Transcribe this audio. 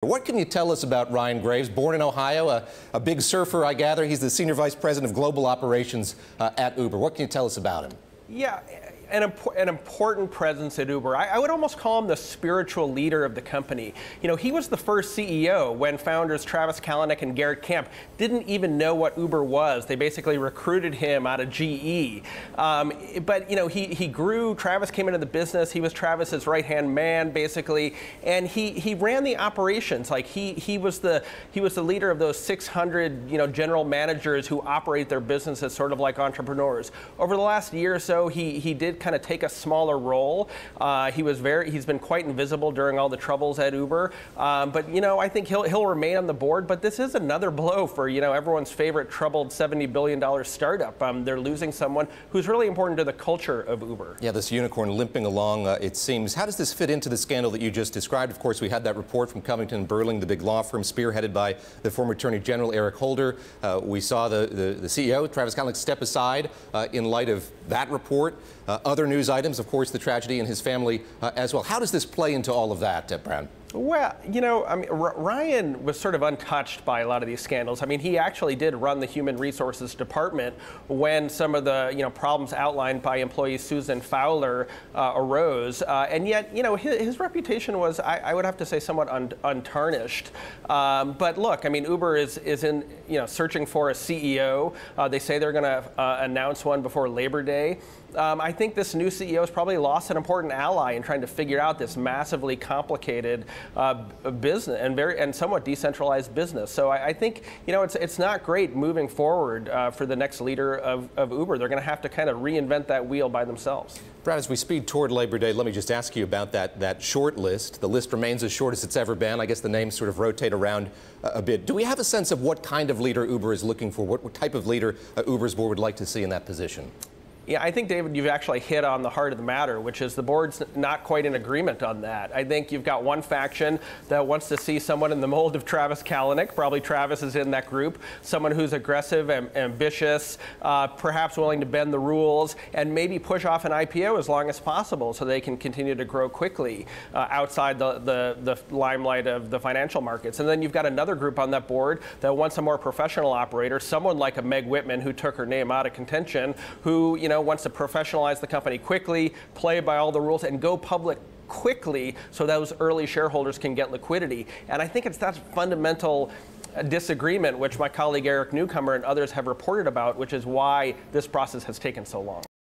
What can you tell us about Ryan Graves, born in Ohio, a big surfer, I gather? He's the Senior Vice President of Global Operations at Uber. What can you tell us about him? Yeah, an important presence at Uber. I would almost call him the spiritual leader of the company. You know, he was the first CEO when founders Travis Kalanick and Garrett Camp didn't even know what Uber was. They basically recruited him out of GE. But, you know, he grew. Travis came into the business. He was Travis's right-hand man, basically. And he ran the operations. Like, he was the leader of those 600, you know, general managers who operate their businesses sort of like entrepreneurs. Over the last year or so, he did kind of take a smaller role. He's been quite invisible during all the troubles at Uber. But, you know, I think he'll remain on the board. But this is another blow for, you know, everyone's favorite troubled $70 billion startup. They're losing someone who's really important to the culture of Uber. Yeah, this unicorn limping along, it seems. How does this fit into the scandal that you just described? Of course, we had that report from Covington & Burling, the big law firm spearheaded by the former Attorney General Eric Holder. We saw the CEO, Travis Kalanick, step aside in light of that report. Other news items, of course, the tragedy in his family as well. How does this play into all of that, Brown? Well, you know, I mean, Ryan was sort of untouched by a lot of these scandals. I mean, he actually did run the human resources department when some of the, you know, problems outlined by employee Susan Fowler arose. And yet, you know, his reputation was, I would have to say, somewhat untarnished. But look, I mean, Uber is in, you know, searching for a CEO. They say they're going to announce one before Labor Day. I think this new CEO has probably lost an important ally in trying to figure out this massively complicated business and somewhat decentralized business. So I think, you know, it's not great moving forward for the next leader of Uber. They're going to have to kind of reinvent that wheel by themselves. Brad, as we speed toward Labor Day, let me just ask you about that short list. The list remains as short as it's ever been. I guess the names sort of rotate around a bit. Do we have a sense of what kind of leader Uber is looking for? What type of leader Uber's board would like to see in that position? Yeah, I think, David, you've actually hit on the heart of the matter, which is the board's not quite in agreement on that. I think you've got one faction that wants to see someone in the mold of Travis Kalanick. Probably Travis is in that group. Someone who's aggressive and ambitious, perhaps willing to bend the rules, and maybe push off an IPO as long as possible so they can continue to grow quickly outside the limelight of the financial markets. And then you've got another group on that board that wants a more professional operator, someone like a Meg Whitman, who took her name out of contention, who, you know, wants to professionalize the company quickly, play by all the rules, and go public quickly so those early shareholders can get liquidity. And I think it's that fundamental disagreement which my colleague Eric Newcomer and others have reported about, which is why this process has taken so long.